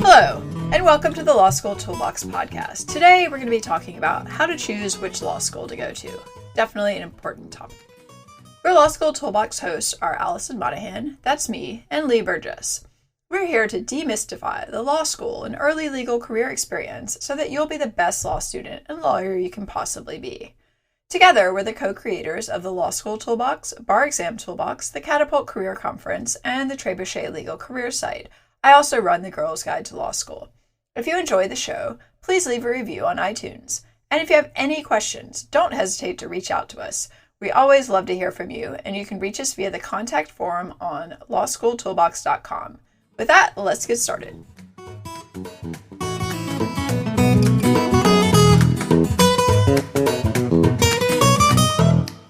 Hello, and welcome to the Law School Toolbox podcast. Today, we're going to be talking about how to choose which law school to go to. Definitely an important topic. Your Law School Toolbox hosts are Alison Monahan, that's me, and Lee Burgess. We're here to demystify the law school and early legal career experience so that you'll be the best law student and lawyer you can possibly be. Together, we're the co-creators of the Law School Toolbox, Bar Exam Toolbox, the Catapult Career Conference, and the Trebuchet Legal Career site. I also run the Girls Guide to Law School. If you enjoy the show, please leave a review on iTunes. And if you have any questions, don't hesitate to reach out to us. We always love to hear from you, and you can reach us via the contact form on lawschooltoolbox.com. With that, let's get started.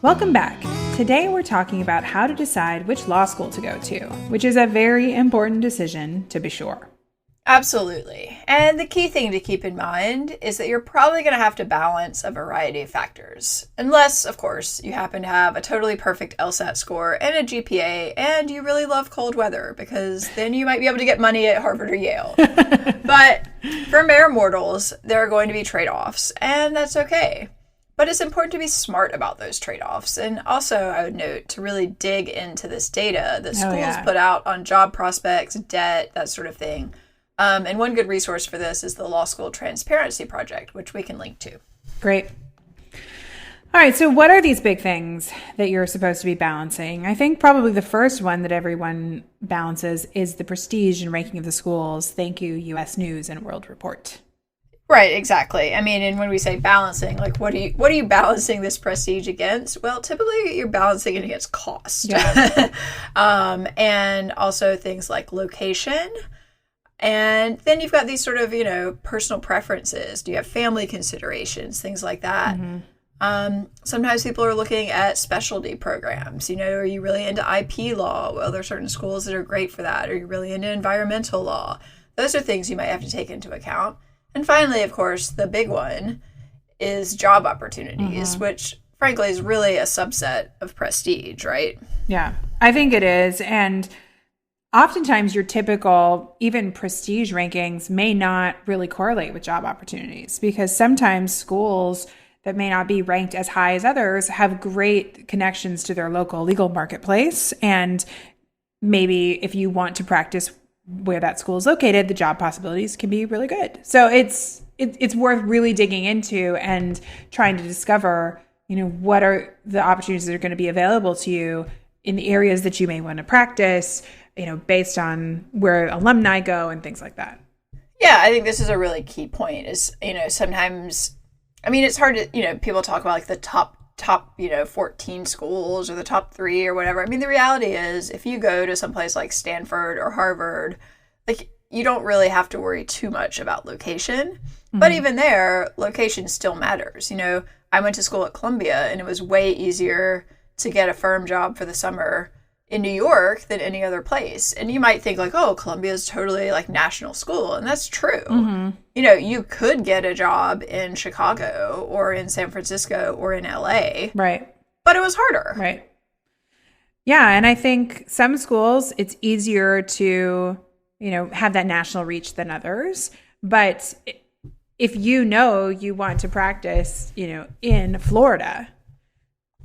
Welcome back. Today we're talking about how to decide which law school to go to, which is a very important decision to be sure. Absolutely. And the key thing to keep in mind is that you're probably going to have to balance a variety of factors. Unless, of course, you happen to have a totally perfect LSAT score and a GPA and you really love cold weather, because then you might be able to get money at Harvard or Yale. But for mere mortals, there are going to be trade-offs, and that's okay. But it's important to be smart about those trade-offs. And also, I would note, to really dig into this data that schools put out on job prospects, debt, that sort of thing. And one good resource for this is the Law School Transparency Project, which we can link to. Great. All right, so what are these big things that you're supposed to be balancing? I think probably the first one that everyone balances is the prestige and ranking of the schools. Thank you, U.S. News and World Report. Right, exactly. I mean, and when we say balancing, like what are you balancing this prestige against? Well, typically you're balancing it against cost. Yeah. And also things like location. And then you've got these sort of, personal preferences. Do you have family considerations, things like that? Mm-hmm. Sometimes people are looking at specialty programs. Are you really into IP law? Well, there are certain schools that are great for that. Are you really into environmental law? Those are things you might have to take into account. And finally, of course, the big one is job opportunities, mm-hmm. which, frankly, is really a subset of prestige, right? Yeah, I think it is. And oftentimes your typical, even prestige rankings may not really correlate with job opportunities, because sometimes schools that may not be ranked as high as others have great connections to their local legal marketplace. And maybe if you want to practice where that school is located, the job possibilities can be really good. So it's worth really digging into and trying to discover, what are the opportunities that are going to be available to you in the areas that you may want to practice, based on where alumni go and things like that. Yeah, I think this is a really key point is, sometimes, it's hard to, people talk about like the top 14 schools or the top 3 or whatever. The reality is if you go to someplace like Stanford or Harvard, like you don't really have to worry too much about location. Mm-hmm. But even there, location still matters. I went to school at Columbia and it was way easier to get a firm job for the summer in New York than any other place. And you might think like, oh, Columbia is totally like national school. And that's true. Mm-hmm. You could get a job in Chicago or in San Francisco or in LA. Right. But it was harder. Right. Yeah. And I think some schools, it's easier to, have that national reach than others. But if you want to practice, in Florida,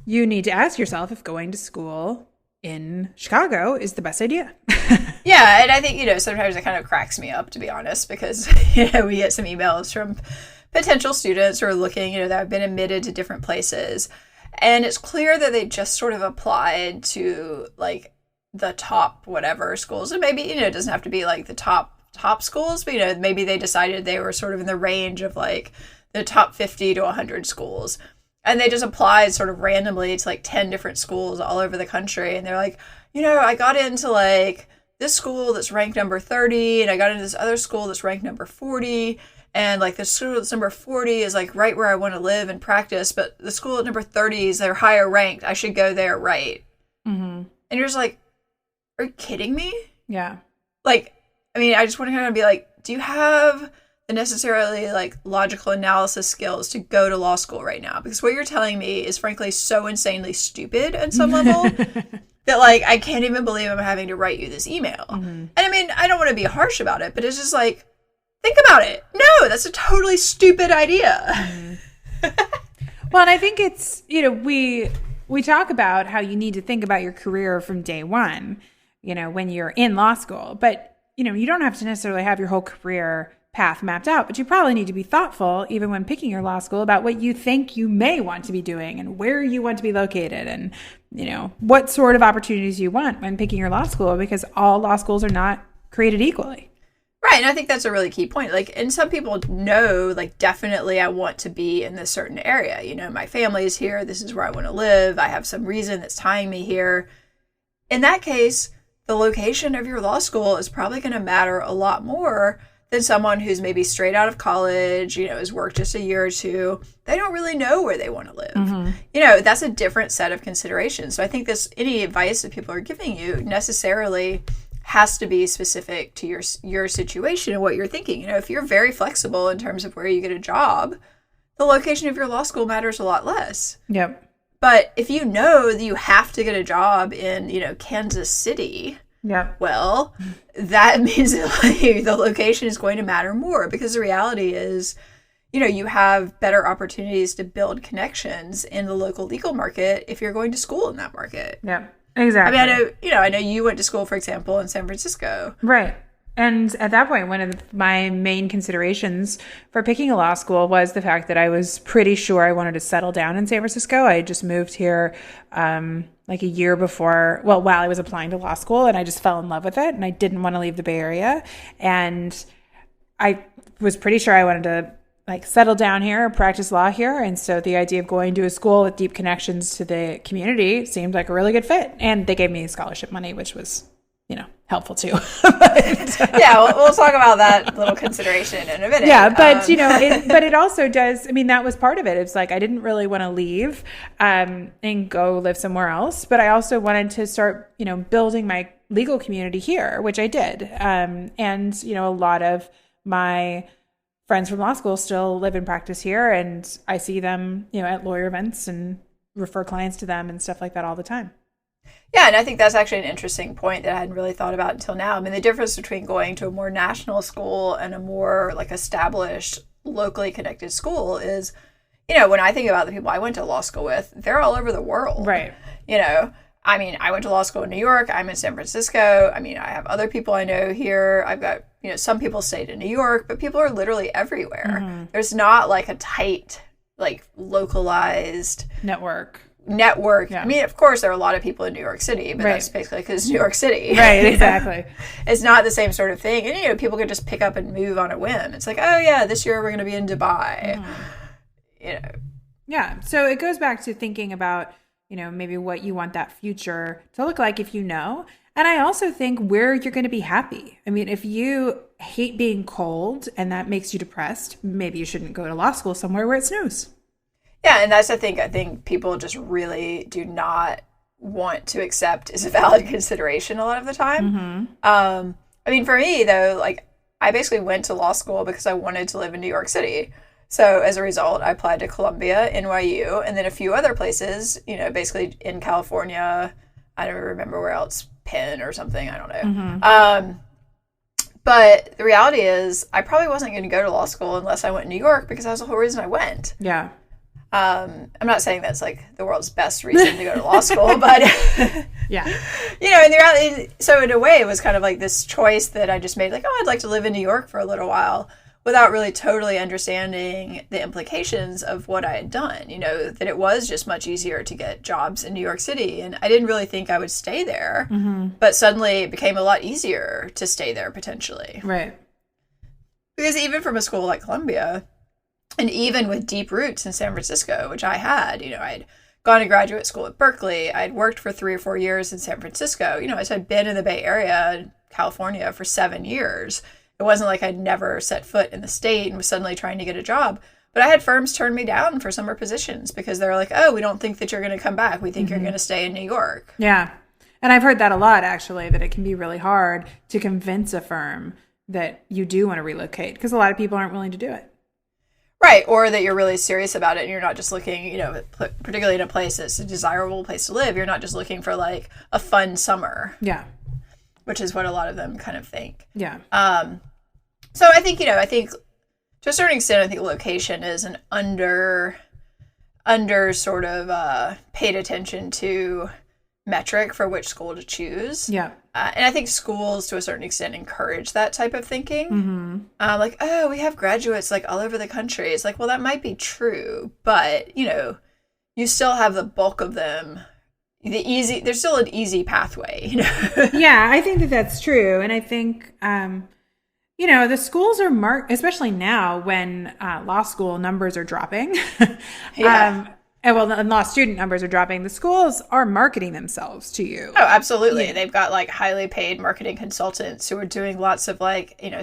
you need to ask yourself if going to school in Chicago is the best idea. Yeah, and I think, sometimes it kind of cracks me up, to be honest, because, we get some emails from potential students who are looking, that have been admitted to different places. And it's clear that they just sort of applied to, like, the top whatever schools. And maybe, it doesn't have to be, like, the top schools, but, maybe they decided they were sort of in the range of, like, the top 50 to 100 schools. And they just applied sort of randomly to like 10 different schools all over the country. And they're like, I got into like this school that's ranked number 30. And I got into this other school that's ranked number 40. And like the school that's number 40 is like right where I want to live and practice. But the school at number 30 is they're higher ranked. I should go there, right? Mm-hmm. And you're just like, are you kidding me? Yeah. Like, I just want to kind of be like, do you have the the necessarily like logical analysis skills to go to law school right now, because what you're telling me is frankly so insanely stupid on some level that like I can't even believe I'm having to write you this email. And I mean, I don't want to be harsh about it, but it's just like, think about it. No, that's a totally stupid idea. Well, and I think it's, you know, we talk about how you need to think about your career from day one, you know, when you're in law school, but you know, you don't have to necessarily have your whole career path mapped out, but you probably need to be thoughtful even when picking your law school about what you think you may want to be doing and where you want to be located and, you know, what sort of opportunities you want when picking your law school, because all law schools are not created equally. Right. And I think that's a really key point. Like, and some people know, like, definitely I want to be in this certain area. You know, my family is here. This is where I want to live. I have some reason that's tying me here. In that case, the location of your law school is probably going to matter a lot more than someone who's maybe straight out of college, you know, has worked just a year or two. They don't really know where they want to live. You know, that's a different set of considerations. So I think any advice that people are giving you necessarily has to be specific to your situation and what you're thinking. You know, if you're very flexible in terms of where you get a job, the location of your law school matters a lot less. Yep. But if you know that you have to get a job in, you know, Kansas City, well, that means that like, the location is going to matter more, because the reality is, you know, you have better opportunities to build connections in the local legal market if you're going to school in that market. Yeah, exactly. I mean, I know you went to school, for example, in San Francisco. Right. And at that point, one of my main considerations for picking a law school was the fact that I was pretty sure I wanted to settle down in San Francisco. I had just moved here like a year before, well, while I was applying to law school, and I just fell in love with it, and I didn't want to leave the Bay Area. And I was pretty sure I wanted to like settle down here, practice law here. And so the idea of going to a school with deep connections to the community seemed like a really good fit. And they gave me scholarship money, which was, you know, helpful too. Yeah, we'll talk about that little consideration in a minute. Yeah, but you know, it also does. I mean, that was part of it. It's like I didn't really want to leave and go live somewhere else, but I also wanted to start, you know, building my legal community here, which I did. And you know, a lot of my friends from law school still live and practice here, and I see them, you know, at lawyer events and refer clients to them and stuff like that all the time. Yeah, and I think that's actually an interesting point that I hadn't really thought about until now. I mean, the difference between going to a more national school and a more like established, locally connected school is, you know, when I think about the people I went to law school with, they're all over the world. Right. You know, I mean, I went to law school in New York. I'm in San Francisco. I mean, I have other people I know here. I've got, you know, some people stayed in New York, but people are literally everywhere. There's not like a tight, like localized network. Yeah. I mean, of course, there are a lot of people in New York City, but that's basically because New York City. Right, exactly. It's not the same sort of thing. And, you know, people can just pick up and move on a whim. It's like, oh, yeah, this year we're going to be in Dubai. You know. Yeah. So it goes back to thinking about, you know, maybe what you want that future to look like if you know. And I also think where you're going to be happy. I mean, if you hate being cold and that makes you depressed, maybe you shouldn't go to law school somewhere where it snows. Yeah, and that's the thing I think people just really do not want to accept as a valid consideration a lot of the time. I mean, for me, though, like, I basically went to law school because I wanted to live in New York City. So as a result, I applied to Columbia, NYU, and then a few other places, you know, basically in California. I don't remember where else, Penn or something, I don't know. But the reality is I probably wasn't going to go to law school unless I went to New York, because that was the whole reason I went. Yeah. I'm not saying that's like the world's best reason to go to law school, but yeah, you know, and the reality, so in a way it was kind of like this choice that I just made, like, oh, I'd like to live in New York for a little while, without really totally understanding the implications of what I had done, you know, that it was just much easier to get jobs in New York City. And I didn't really think I would stay there, but suddenly it became a lot easier to stay there potentially. Right. Because even from a school like Columbia, and even with deep roots in San Francisco, which I had, you know, I'd gone to graduate school at Berkeley. I'd worked for 3 or 4 years in San Francisco. You know, I'd been in the Bay Area, California, for 7 years. It wasn't like I'd never set foot in the state and was suddenly trying to get a job. But I had firms turn me down for summer positions because they were like, oh, we don't think that you're going to come back. We think you're going to stay in New York. Yeah. And I've heard that a lot, actually, that it can be really hard to convince a firm that you do want to relocate, because a lot of people aren't willing to do it. Right, or that you're really serious about it and you're not just looking, particularly in a place that's a desirable place to live, you're not just looking for like a fun summer. Yeah. Which is what a lot of them kind of think. Yeah. So I think to a certain extent, I think location is an under sort of paid attention to metric for which school to choose. Yeah. And I think schools, to a certain extent, encourage that type of thinking. Like, oh, we have graduates like all over the country. It's like, well, that might be true, but you still have the bulk of them. There's still an easy pathway. Yeah, I think that's true, and I think the schools are especially now when law school numbers are dropping. Yeah. And law student numbers are dropping. The schools are marketing themselves to you. Oh, absolutely. Yeah. They've got like highly paid marketing consultants who are doing lots of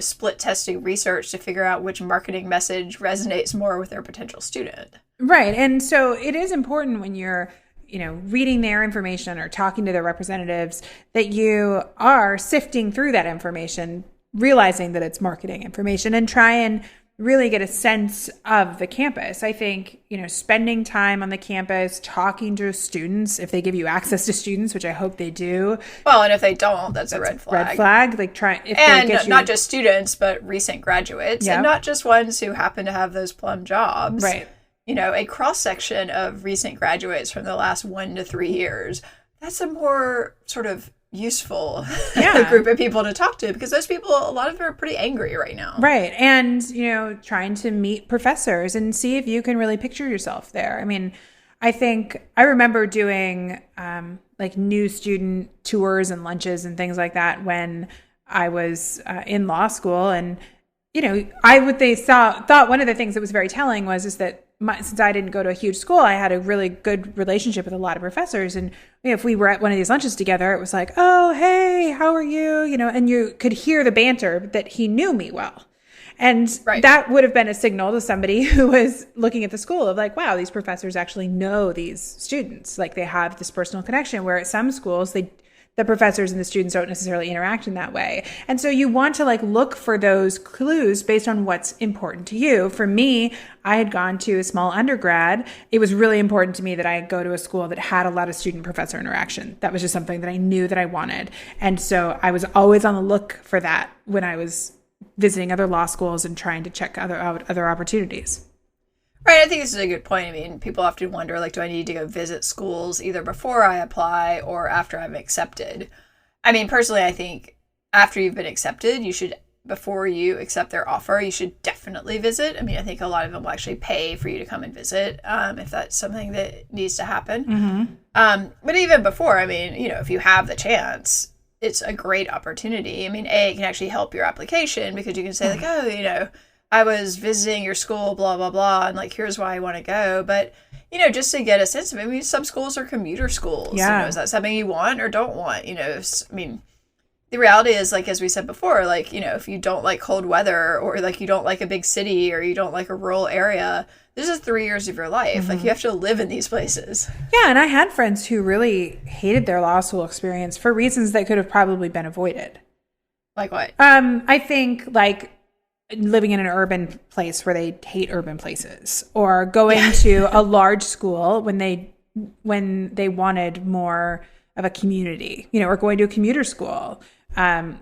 split testing research to figure out which marketing message resonates more with their potential student. Right. And so it is important when you're, reading their information or talking to their representatives that you are sifting through that information, realizing that it's marketing information, and try and really get a sense of the campus. I think, spending time on the campus, talking to students, if they give you access to students, which I hope they do. Well, and if they don't, that's a red flag. Red flag. And not just students, but recent graduates, yeah. And not just ones who happen to have those plum jobs. Right. A cross-section of recent graduates from the last 1 to 3 years. That's a more sort of useful group of people to talk to, because those people, a lot of them are pretty angry right now. Right. And, trying to meet professors and see if you can really picture yourself there. I mean, I remember doing new student tours and lunches and things like that when I was in law school. And, thought one of the things that was very telling was that since I didn't go to a huge school, I had a really good relationship with a lot of professors. And if we were at one of these lunches together, it was like, oh, hey, how are you? And you could hear the banter that he knew me well. And that would have been a signal to somebody who was looking at the school of like, wow, these professors actually know these students. Like they have this personal connection, where at some schools, the professors and the students don't necessarily interact in that way. And so you want to look for those clues based on what's important to you. For me, I had gone to a small undergrad. It was really important to me that I go to a school that had a lot of student-professor interaction. That was just something that I knew that I wanted. And so I was always on the look for that when I was visiting other law schools and trying to check other opportunities. Right, I think this is a good point. I mean, people often wonder, do I need to go visit schools either before I apply or after I'm accepted? I mean, personally, I think after you've been accepted, before you accept their offer, you should definitely visit. I mean, I think a lot of them will actually pay for you to come and visit if that's something that needs to happen. Mm-hmm. But even before, I mean, if you have the chance, it's a great opportunity. I mean, it can actually help your application, because you can say I was visiting your school, blah, blah, blah, and here's why I want to go. But, just to get a sense of it, I mean, some schools are commuter schools. Yeah. Is that something you want or don't want? I mean, the reality is, as we said before, if you don't like cold weather, or you don't like a big city, or you don't like a rural area, this is 3 years of your life. Mm-hmm. You have to live in these places. Yeah, and I had friends who really hated their law school experience for reasons that could have probably been avoided. Like what? I think, living in an urban place where they hate urban places, or going to a large school when they wanted more of a community, or going to a commuter school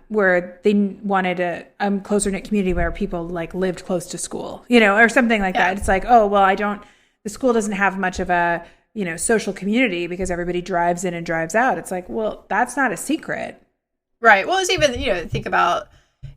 where they wanted a closer knit community where people lived close to school, or something like that. It's the school doesn't have much of a, social community because everybody drives in and drives out. It's well, that's not a secret. Right. Well, it's even, think about,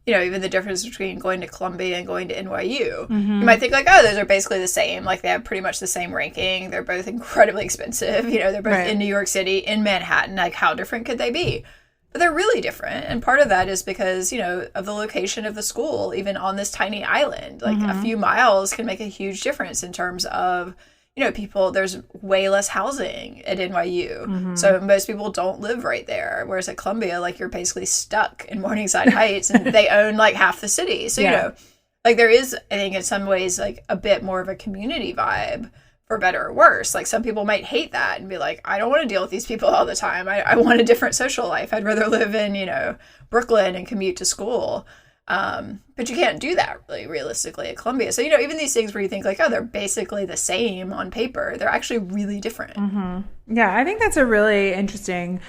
even the difference between going to Columbia and going to NYU. Mm-hmm. You might think those are basically the same. They have pretty much the same ranking. They're both incredibly expensive. They're both in New York City, in Manhattan. How different could they be? But they're really different. And part of that is because, of the location of the school, even on this tiny island. Mm-hmm. A few miles can make a huge difference in terms of, there's way less housing at NYU. Mm-hmm. So most people don't live right there. Whereas at Columbia, you're basically stuck in Morningside Heights, and they own half the city. So, there is, I think in some ways, a bit more of a community vibe, for better or worse. Some people might hate that and be I don't want to deal with these people all the time. I want a different social life. I'd rather live in, Brooklyn and commute to school. But you can't do that really realistically at Columbia. So, you know, even these things where you think like, oh, they're basically the same on paper, they're actually really different. Yeah, I think that's a really interesting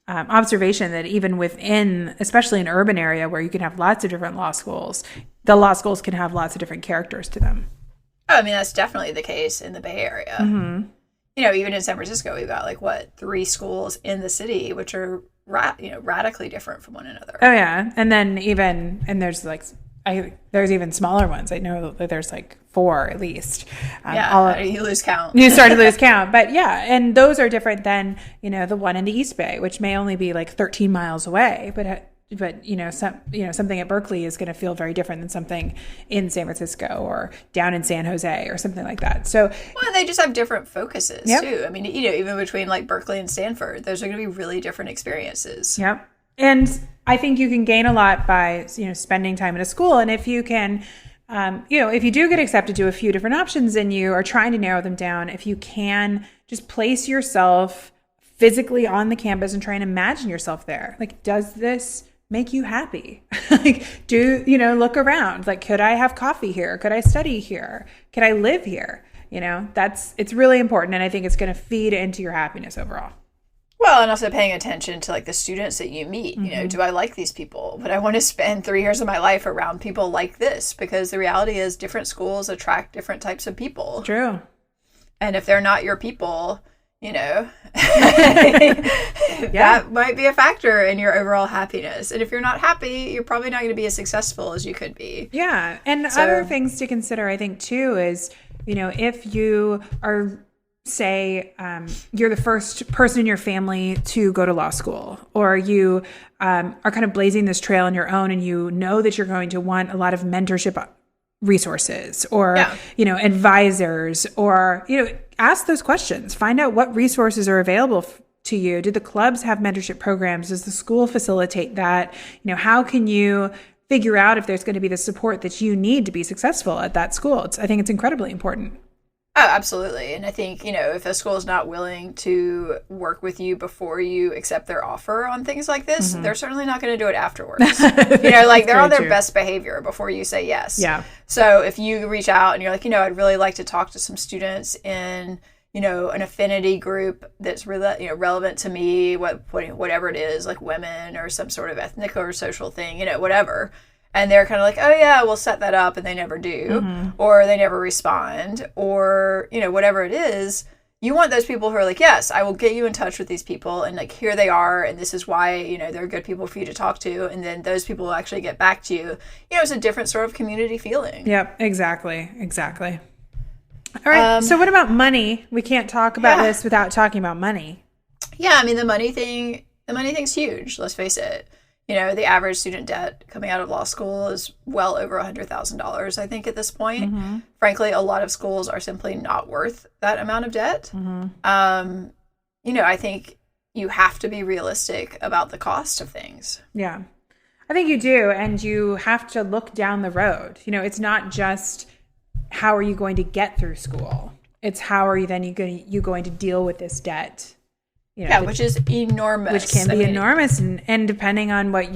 observation, that even within, especially an urban area where you can have lots of different law schools, the law schools can have lots of different characters to them. Oh, I mean, that's definitely the case in the Bay Area. You know, even in San Francisco, we've got like, what, 3 schools in the city, which are, radically different from one another. Oh, yeah. And then there's like, there's even smaller ones. I know that there's like 4 at least. You lose count. You start to lose count. But yeah, and those are different than, you know, the one in the East Bay, which may only be like 13 miles away. But you know, something at Berkeley is going to feel very different than something in San Francisco or down in San Jose or something like that. So, well, they just have different focuses too. I mean, you know, even between like Berkeley and Stanford, those are going to be really different experiences. Yep. And I think you can gain a lot by, you know, spending time in a school. And if you can, you know, if you do get accepted to a few different options and you are trying to narrow them down, if you can just place yourself physically on the campus and try and imagine yourself there, like, does this make you happy? Like, look around, like, could I have coffee here? Could I study here? Could I live here? You know, it's really important. And I think it's going to feed into your happiness overall. Well, and also paying attention to like the students that you meet. You know, do I like these people? Would I want to spend 3 years of my life around people like this? Because the reality is different schools attract different types of people. True. And if they're not your people, you know, that might be a factor in your overall happiness. And if you're not happy, you're probably not going to be as successful as you could be. Yeah. And other things to consider, I think, too, is, you know, if you are, say, you're the first person in your family to go to law school, or you are kind of blazing this trail on your own, and you know that you're going to want a lot of mentorship resources or, you know, advisors, or, you know, ask those questions. Find out what resources are available to you. Do the clubs have mentorship programs? Does the school facilitate that? You know, how can you figure out if there's going to be the support that you need to be successful at that school? I think it's incredibly important. Oh, absolutely. And I think, you know, if a school is not willing to work with you before you accept their offer on things like this, they're certainly not going to do it afterwards. You know, like, they're on their best behavior before you say yes. Yeah. So if you reach out and you're like, you know, I'd really like to talk to some students in, you know, an affinity group that's really, you know, relevant to me, whatever it is, like women or some sort of ethnic or social thing, you know, whatever. And they're kind of like, oh, yeah, we'll set that up. And they never do, or they never respond, or, you know, whatever it is. You want those people who are like, yes, I will get you in touch with these people. And like, here they are. And this is why, you know, they're good people for you to talk to. And then those people will actually get back to you. You know, it's a different sort of community feeling. Yep, exactly. All right. So what about money? We can't talk about this without talking about money. Yeah, I mean, the money thing's huge. Let's face it. You know, the average student debt coming out of law school is well over $100,000, I think, at this point. Frankly, a lot of schools are simply not worth that amount of debt. You know, I think you have to be realistic about the cost of things. Yeah, I think you do. And you have to look down the road. You know, it's not just how are you going to get through school. It's how are you then you going to deal with this debt. You know, which is enormous. Which can be enormous. And depending on what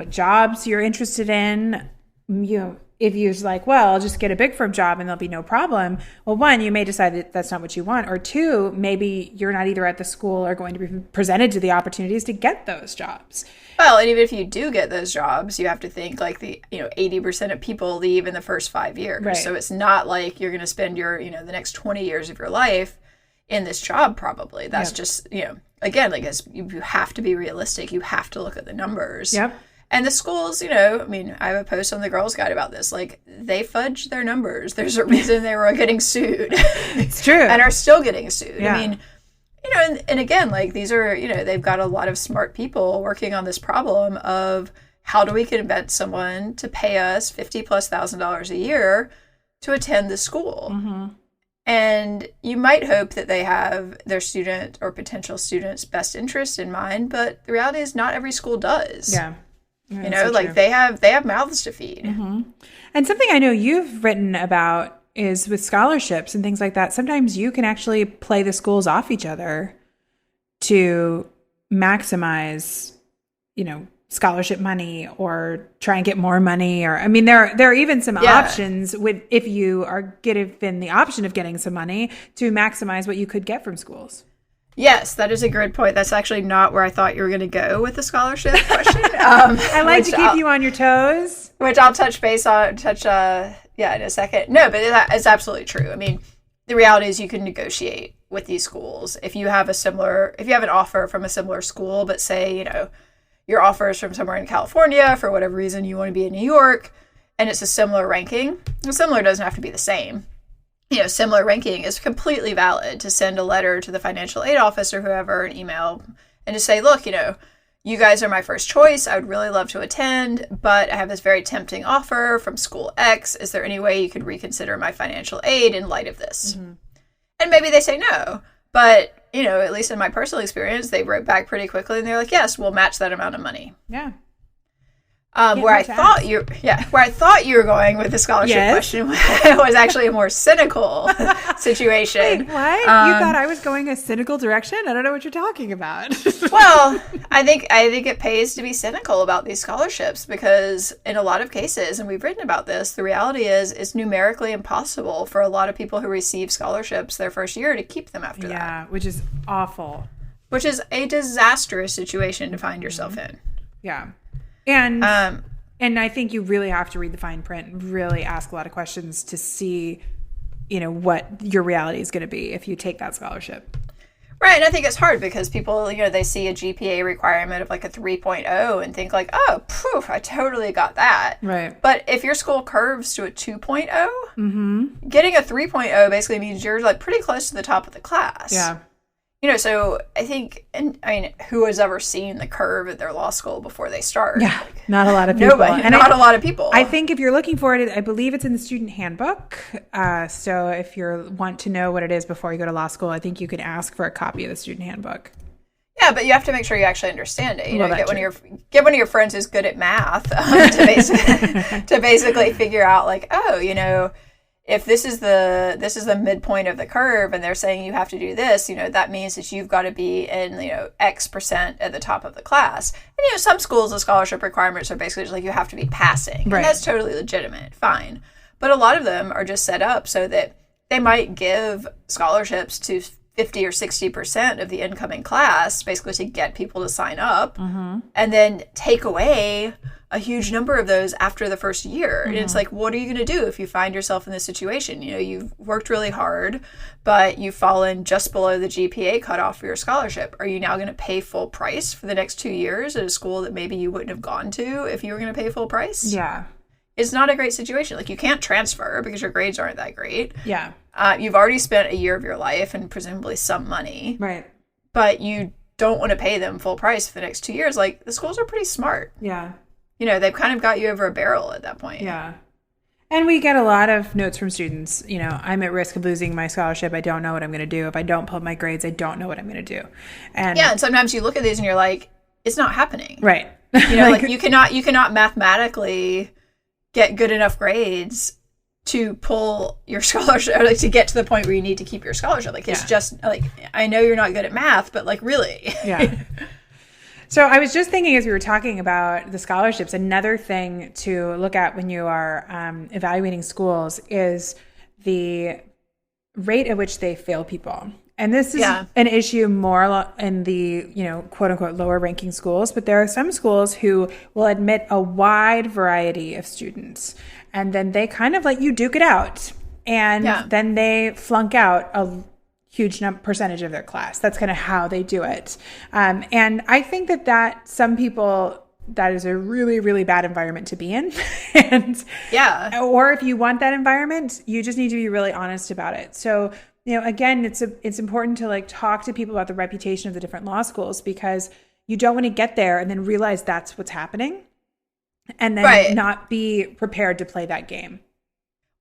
jobs you're interested in, you know, if you're like, well, I'll just get a big firm job and there'll be no problem. Well, one, you may decide that that's not what you want. Or two, maybe you're not either at the school or going to be presented to the opportunities to get those jobs. Well, and even if you do get those jobs, you have to think like 80% of people leave in the first 5 years. Right. So it's not like you're going to spend your, you know, the next 20 years of your life in this job, probably. That's just, you know, again, like, you have to be realistic. You have to look at the numbers. Yep. And the schools, you know, I mean, I have a post on the Girls Guide about this. Like, they fudge their numbers. There's a reason they were getting sued. It's true. And are still getting sued. Yeah. I mean, you know, and again, like, these are, you know, they've got a lot of smart people working on this problem of how do we convince someone to pay us $50,000+ a year to attend the school. And you might hope that they have their student or potential students' best interest in mind, but the reality is not every school does. Yeah. You know, like, they have mouths to feed. And something I know you've written about is with scholarships and things like that. Sometimes you can actually play the schools off each other to maximize, you know, scholarship money or try and get more money, or I mean there are even some options with if you are given the option of getting some money to maximize what you could get from schools. Yes, that is a good point. That's actually not where I thought you were going to go with the scholarship question. I like to keep you on your toes, which I'll touch base on in a second. No, but it's absolutely true. I mean, the reality is you can negotiate with these schools if you have an offer from a similar school, but say your offer is from somewhere in California for whatever reason you want to be in New York, and it's a similar ranking. Similar doesn't have to be the same. Similar ranking is completely valid to send a letter to the financial aid office or whoever, an email, and to say, look, you guys are my first choice. I would really love to attend, but I have this very tempting offer from school X. Is there any way you could reconsider my financial aid in light of this? Mm-hmm. And maybe they say no, but, at least in my personal experience, they wrote back pretty quickly and they're like, yes, we'll match that amount of money. Yeah. Where I thought you were going with the scholarship question was actually a more cynical situation. Wait, what? You thought I was going a cynical direction? I don't know what you're talking about. Well, I think it pays to be cynical about these scholarships because in a lot of cases, and we've written about this, the reality is it's numerically impossible for a lot of people who receive scholarships their first year to keep them after that. Yeah, which is awful. Which is a disastrous situation to find yourself in. Yeah. And I think you really have to read the fine print and really ask a lot of questions to see, what your reality is going to be if you take that scholarship. Right. And I think it's hard because people, they see a GPA requirement of like a 3.0 and think like, oh, poof, I totally got that. Right. But if your school curves to a 2.0, getting a 3.0 basically means you're like pretty close to the top of the class. Yeah. So I think, who has ever seen the curve at their law school before they start? Yeah, not a lot of people. Nobody, not a lot of people. I think if you're looking for it, I believe it's in the student handbook. So if you want to know what it is before you go to law school, I think you can ask for a copy of the student handbook. Yeah, but you have to make sure you actually understand it. Get one of your friends who's good at math to basically figure out like, oh, if this is the midpoint of the curve and they're saying you have to do this, that means that you've got to be in, X percent at the top of the class. And, some schools, the scholarship requirements are basically just like you have to be passing. Right. And that's totally legitimate. Fine. But a lot of them are just set up so that they might give scholarships to 50 or 60% of the incoming class, basically to get people to sign up, and then take away a huge number of those after the first year. And it's like, what are you going to do if you find yourself in this situation? You've worked really hard, but you've fallen just below the GPA cutoff for your scholarship. Are you now going to pay full price for the next 2 years at a school that maybe you wouldn't have gone to if you were going to pay full price? Yeah. It's not a great situation. Like, you can't transfer because your grades aren't that great. Yeah. You've already spent a year of your life and presumably some money. Right. But you don't want to pay them full price for the next 2 years. Like, the schools are pretty smart. Yeah. They've kind of got you over a barrel at that point. Yeah. And we get a lot of notes from students. I'm at risk of losing my scholarship. I don't know what I'm going to do. If I don't pull up my grades, I don't know what I'm going to do. And sometimes you look at these and you're like, it's not happening. Right. Like you cannot mathematically get good enough grades to pull your scholarship, or like to get to the point where you need to keep your scholarship. Like, it's just like, I know you're not good at math, but like, really. Yeah. So I was just thinking as we were talking about the scholarships, another thing to look at when you are evaluating schools is the rate at which they fail people. And this is an issue more in the, quote unquote, lower ranking schools. But there are some schools who will admit a wide variety of students. And then they kind of let you duke it out. And then they flunk out a huge percentage of their class. That's kind of how they do it. And I think that some people, that is a really, really bad environment to be in. Or if you want that environment, you just need to be really honest about it. So, again, it's important to like talk to people about the reputation of the different law schools, because you don't want to get there and then realize that's what's happening and then not be prepared to play that game.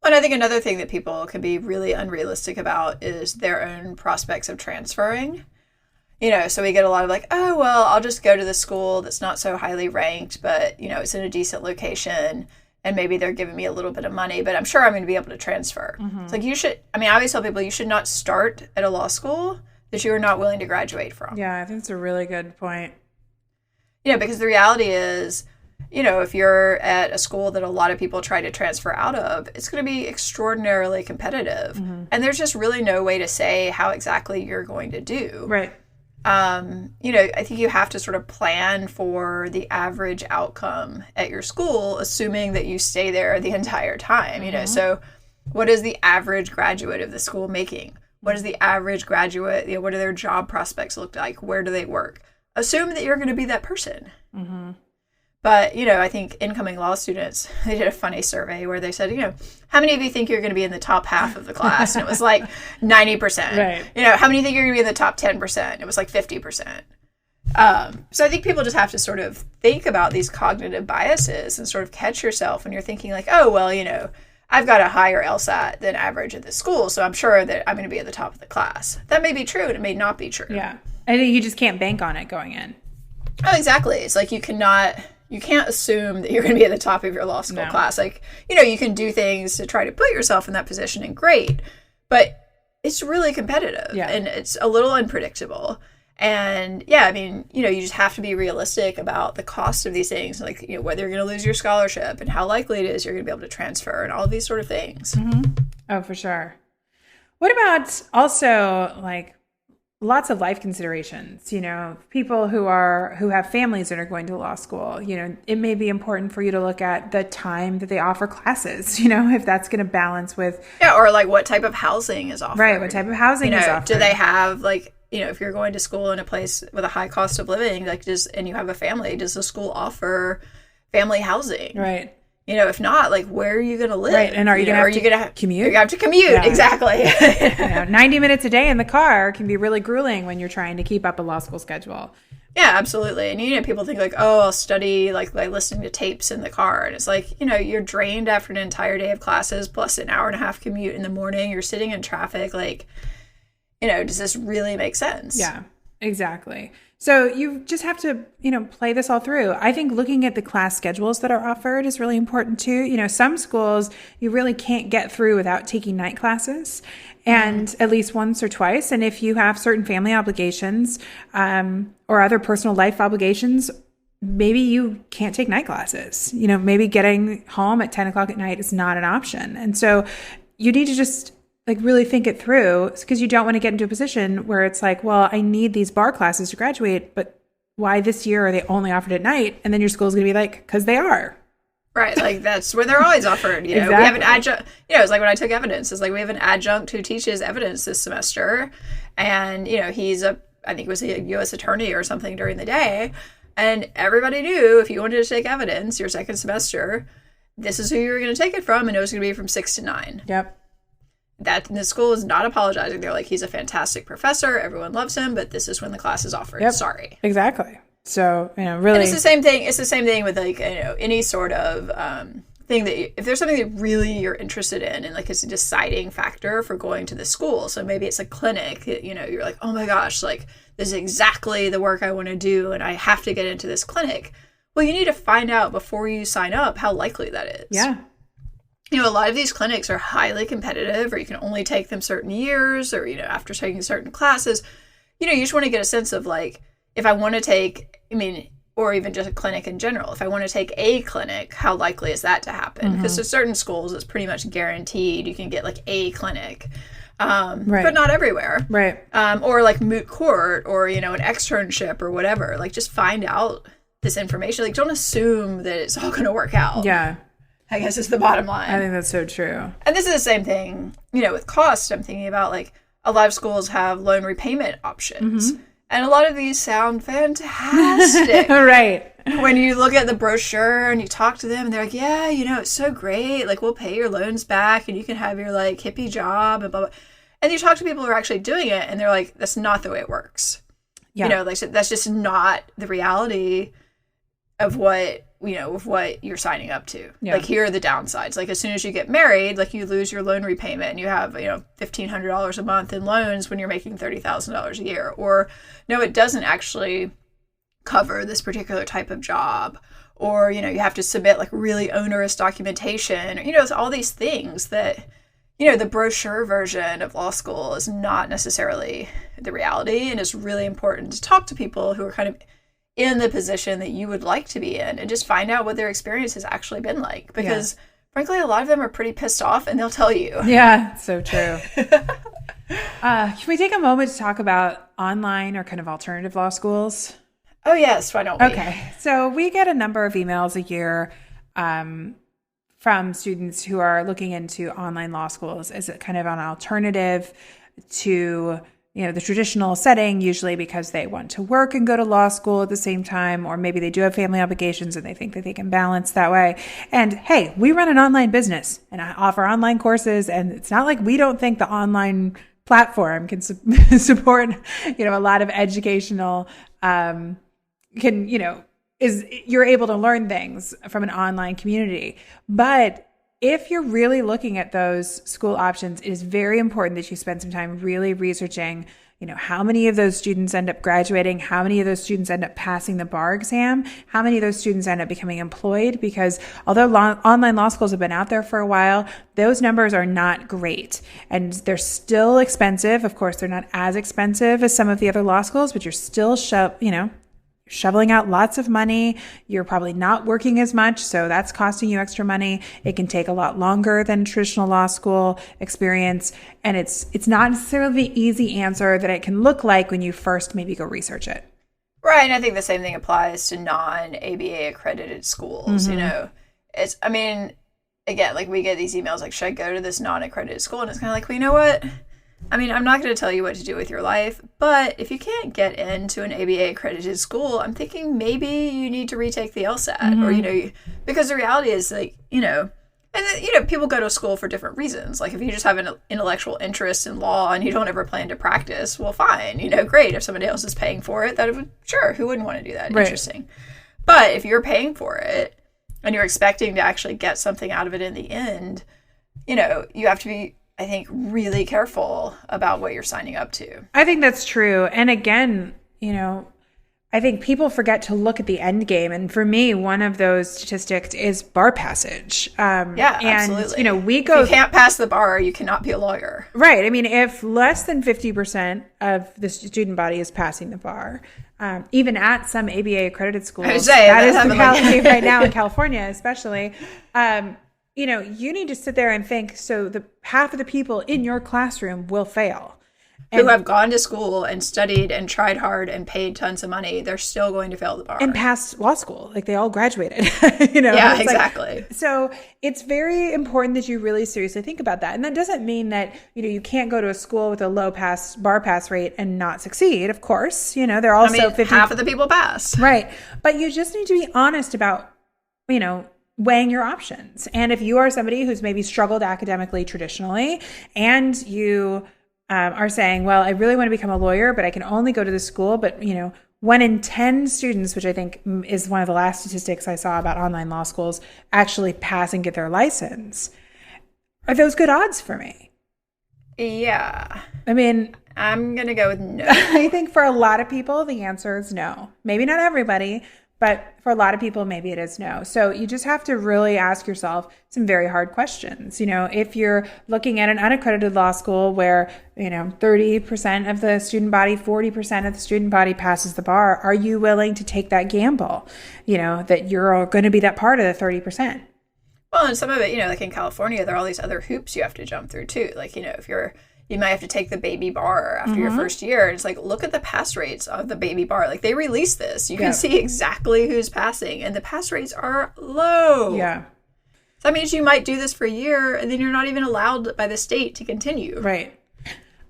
And I think another thing that people can be really unrealistic about is their own prospects of transferring. So we get a lot of like, oh, well, I'll just go to the school that's not so highly ranked, but, it's in a decent location and maybe they're giving me a little bit of money, but I'm sure I'm going to be able to transfer. It's like I always tell people you should not start at a law school that you are not willing to graduate from. Yeah, I think it's a really good point. Because the reality is, if you're at a school that a lot of people try to transfer out of, it's going to be extraordinarily competitive. And there's just really no way to say how exactly you're going to do. Right. I think you have to sort of plan for the average outcome at your school, assuming that you stay there the entire time, So what is the average graduate of the school making? What is the average graduate, what do their job prospects look like? Where do they work? Assume that you're going to be that person. But, I think incoming law students, they did a funny survey where they said, how many of you think you're going to be in the top half of the class? And it was like 90%. Right. How many think you're going to be in the top 10%? It was like 50%. So I think people just have to sort of think about these cognitive biases and sort of catch yourself when you're thinking like, oh, well, I've got a higher LSAT than average at this school, so I'm sure that I'm going to be at the top of the class. That may be true, and it may not be true. Yeah. I think you just can't bank on it going in. Oh, exactly. It's like you can't assume that you're going to be at the top of your law school class. Like, you can do things to try to put yourself in that position, and great, but it's really competitive and it's a little unpredictable. And you just have to be realistic about the cost of these things, like, whether you're going to lose your scholarship and how likely it is you're going to be able to transfer and all of these sort of things. Oh, for sure. What about also like lots of life considerations, people who have families that are going to law school, it may be important for you to look at the time that they offer classes, if that's going to balance with. Yeah. Or like what type of housing is offered. Right. What type of housing is offered. Do they have like, if you're going to school in a place with a high cost of living, and you have a family, does the school offer family housing? Right. If not, like, where are you going to live? Right. And are you going to have to commute? You have to commute. Yeah. Exactly. 90 minutes a day in the car can be really grueling when you're trying to keep up a law school schedule. Yeah, absolutely. And, people think like, oh, I'll study like by listening to tapes in the car. And it's like, you're drained after an entire day of classes plus an hour and a half commute in the morning. You're sitting in traffic. Like, does this really make sense? Yeah, exactly. So you just have to, play this all through. I think looking at the class schedules that are offered is really important too. Some schools you really can't get through without taking night classes, and at least once or twice. And if you have certain family obligations or other personal life obligations, maybe you can't take night classes. Maybe getting home at 10 o'clock at night is not an option. And so you need to just like really think it through, because you don't want to get into a position where it's like, well, I need these bar classes to graduate, but why this year are they only offered at night? And then your school's going to be like, because they are. Right. Like that's where they're always offered. Exactly. We have an adjunct, it's like when I took evidence, it's like we have an adjunct who teaches evidence this semester. And, he's I think he was a U.S. attorney or something during the day. And everybody knew if you wanted to take evidence your second semester, this is who you were going to take it from. And it was going to be from 6 to 9. Yep. That the school is not apologizing. They're like, he's a fantastic professor. Everyone loves him, but this is when the class is offered. Yep. Sorry. Exactly. So, really. And it's the same thing. It's the same thing with like, any sort of thing that if there's something that really you're interested in and like it's a deciding factor for going to the school. So maybe it's a clinic, you're like, oh my gosh, like this is exactly the work I want to do. And I have to get into this clinic. Well, you need to find out before you sign up how likely that is. Yeah. A lot of these clinics are highly competitive, or you can only take them certain years, or, after taking certain classes, you just want to get a sense of like, if I want to take, or even just a clinic in general, if I want to take a clinic, how likely is that to happen? Because to certain schools, it's pretty much guaranteed you can get like a clinic, right. But not everywhere. Right. Or like moot court or, an externship or whatever. Like just find out this information. Like don't assume that it's all going to work out. Yeah. I guess is the bottom line. I think that's so true. And this is the same thing, with cost. I'm thinking about like a lot of schools have loan repayment options. And a lot of these sound fantastic. Right. When you look at the brochure and you talk to them and they're like, yeah, it's so great. Like we'll pay your loans back and you can have your like hippie job and blah, blah. And you talk to people who are actually doing it and they're like, that's not the way it works. Yeah. Like that's just not the reality of what of what you're signing up to. Yeah. Like here are the downsides. Like as soon as you get married, like you lose your loan repayment and you have, $1,500 a month in loans when you're making $30,000 a year. Or no, it doesn't actually cover this particular type of job. Or, you have to submit like really onerous documentation. It's all these things that, the brochure version of law school is not necessarily the reality. And it's really important to talk to people who are kind of in the position that you would like to be in and just find out what their experience has actually been like. Because frankly, a lot of them are pretty pissed off and they'll tell you. Yeah, so true. Can we take a moment to talk about online or kind of alternative law schools? Oh, yes. Why don't we? Okay. So we get a number of emails a year from students who are looking into online law schools as a kind of an alternative to, the traditional setting, usually because they want to work and go to law school at the same time, or maybe they do have family obligations and they think that they can balance that way. And hey, we run an online business and I offer online courses, and it's not like we don't think the online platform can support, a lot of educational, you're able to learn things from an online community. But if you're really looking at those school options, it is very important that you spend some time really researching, how many of those students end up graduating, how many of those students end up passing the bar exam, how many of those students end up becoming employed, because although online law schools have been out there for a while, those numbers are not great. And they're still expensive. Of course, they're not as expensive as some of the other law schools, but you're still shoveling out lots of money. You're probably not working as much, so that's costing you extra money. It can take a lot longer than traditional law school experience, and it's not necessarily the easy answer that it can look like when you first maybe go research it. Right, and I think the same thing applies to non-ABA accredited schools. Mm-hmm. Again, like we get these emails like, should I go to this non-accredited school? And it's kind of like, well, you know what? I'm not going to tell you what to do with your life, but if you can't get into an ABA accredited school, I'm thinking maybe you need to retake the LSAT, Mm-hmm. or, because the reality is people go to school for different reasons. Like if you just have an intellectual interest in law and you don't ever plan to practice, well, fine, great. If somebody else is paying for it, sure, who wouldn't want to do that? Right. Interesting. But if you're paying for it and you're expecting to actually get something out of it in the end, you have to be, I think, really careful about what you're signing up to. I think that's true. And again, I think people forget to look at the end game. And for me, one of those statistics is bar passage. Absolutely. If you can't pass the bar, you cannot be a lawyer. Right. If less than 50% of the student body is passing the bar, even at some ABA accredited schools, that is the reality right now in California, especially, you need to sit there and think, so the half of the people in your classroom will fail. Who have gone to school and studied and tried hard and paid tons of money, they're still going to fail the bar. And passed law school. Like they all graduated. Yeah, exactly. So it's very important that you really seriously think about that. And that doesn't mean that, you can't go to a school with a low bar pass rate and not succeed. Of course, they're also 50. Half of the people pass. Right. But you just need to be honest about, weighing your options. And if you are somebody who's maybe struggled academically traditionally and you are saying, well, I really want to become a lawyer, but I can only go to the school. But, 1 in 10 students, which I think is one of the last statistics I saw about online law schools, actually pass and get their license. Are those good odds for me? Yeah. I'm going to go with no. I think for a lot of people, the answer is no. Maybe not everybody, but for a lot of people, maybe it is no. So you just have to really ask yourself some very hard questions. If you're looking at an unaccredited law school where, 30% of the student body, 40% of the student body passes the bar, are you willing to take that gamble, that you're going to be that part of the 30%? Well, and some of it, like in California, there are all these other hoops you have to jump through too. Like, if you might have to take the baby bar after your first year. And it's like, look at the pass rates of the baby bar. Like they released this. You can see exactly who's passing. And the pass rates are low. Yeah. So that means you might do this for a year and then you're not even allowed by the state to continue. Right.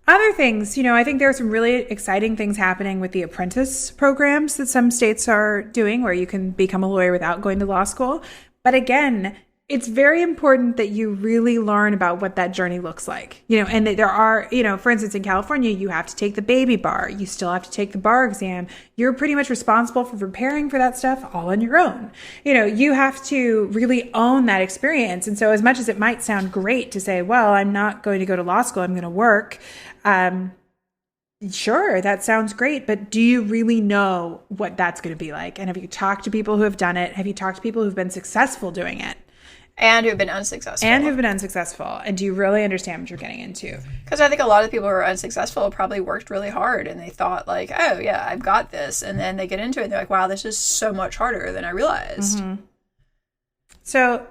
Other things, I think there are some really exciting things happening with the apprentice programs that some states are doing where you can become a lawyer without going to law school. But again, it's very important that you really learn about what that journey looks like, and that there are, for instance, in California, you have to take the baby bar. You still have to take the bar exam. You're pretty much responsible for preparing for that stuff all on your own. You have to really own that experience. And so as much as it might sound great to say, well, I'm not going to go to law school, I'm going to work. Sure, that sounds great, but do you really know what that's going to be like? And have you talked to people who have done it? Have you talked to people who've been successful doing it? And who've been unsuccessful. And do you really understand what you're getting into? Because I think a lot of people who are unsuccessful probably worked really hard and they thought like, oh yeah, I've got this. And then they get into it and they're like, wow, this is so much harder than I realized. Mm-hmm. So,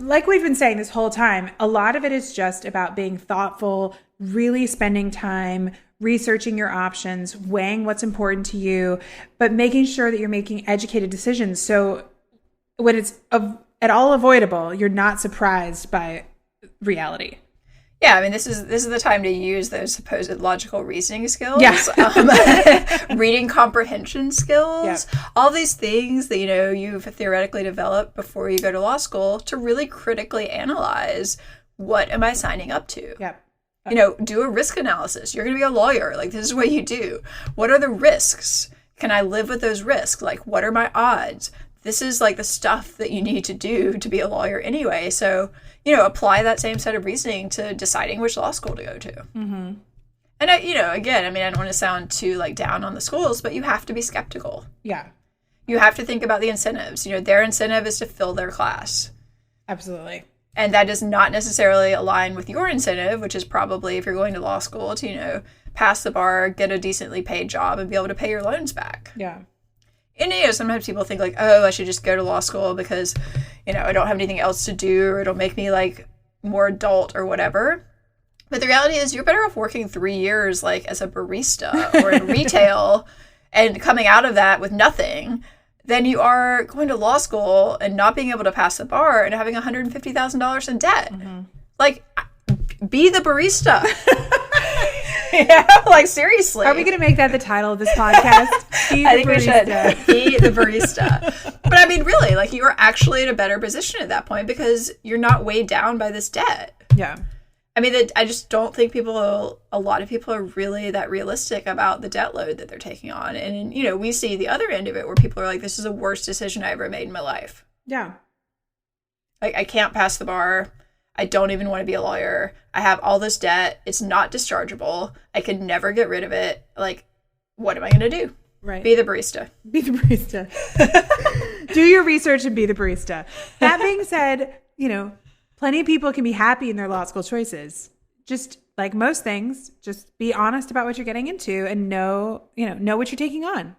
like we've been saying this whole time, a lot of it is just about being thoughtful, really spending time researching your options, weighing what's important to you, but making sure that you're making educated decisions. So when it's at all avoidable, you're not surprised by reality. Yeah, I mean, this is the time to use those supposed logical reasoning skills, reading comprehension skills, all these things that, you've theoretically developed before you go to law school to really critically analyze, what am I signing up to? Yep. Do a risk analysis. You're going to be a lawyer. Like, this is what you do. What are the risks? Can I live with those risks? Like, what are my odds? This is like the stuff that you need to do to be a lawyer anyway. So, apply that same set of reasoning to deciding which law school to go to. Mm-hmm. And, I don't want to sound too like down on the schools, but you have to be skeptical. Yeah. You have to think about the incentives. Their incentive is to fill their class. Absolutely. And that does not necessarily align with your incentive, which is probably, if you're going to law school, to, pass the bar, get a decently paid job, and be able to pay your loans back. Yeah. And, sometimes people think like, oh, I should just go to law school because, I don't have anything else to do, or it'll make me like more adult or whatever. But the reality is you're better off working 3 years like as a barista or in retail and coming out of that with nothing than you are going to law school and not being able to pass the bar and having $150,000 in debt. Mm-hmm. Like, be the barista. Like, seriously. Are we going to make that the title of this podcast? I think we should. Be the barista. But I mean, really, like, you are actually in a better position at that point because you're not weighed down by this debt. Yeah. I mean, I just don't think a lot of people are really that realistic about the debt load that they're taking on. And, we see the other end of it where people are like, this is the worst decision I ever made in my life. Yeah. Like, I can't pass the bar. I don't even want to be a lawyer. I have all this debt. It's not dischargeable. I can never get rid of it. Like, what am I going to do? Right. Be the barista. Be the barista. Do your research and be the barista. That being said, plenty of people can be happy in their law school choices. Just like most things, just be honest about what you're getting into and know what you're taking on.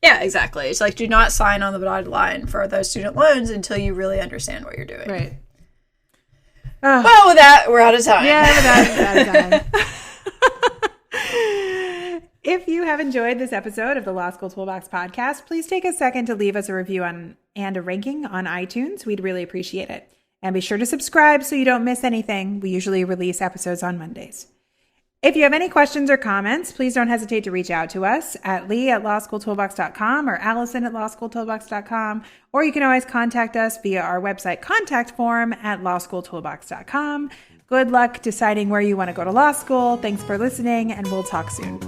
Yeah, exactly. It's like, do not sign on the dotted line for those student loans until you really understand what you're doing. Right. Well, with that, we're out of time. Yeah, with that, we're out of time. If you have enjoyed this episode of the Law School Toolbox podcast, please take a second to leave us a review and a ranking on iTunes. We'd really appreciate it. And be sure to subscribe so you don't miss anything. We usually release episodes on Mondays. If you have any questions or comments, please don't hesitate to reach out to us at lee@lawschooltoolbox.com or allison@lawschooltoolbox.com, or you can always contact us via our website contact form at lawschooltoolbox.com. Good luck deciding where you want to go to law school. Thanks for listening, and we'll talk soon.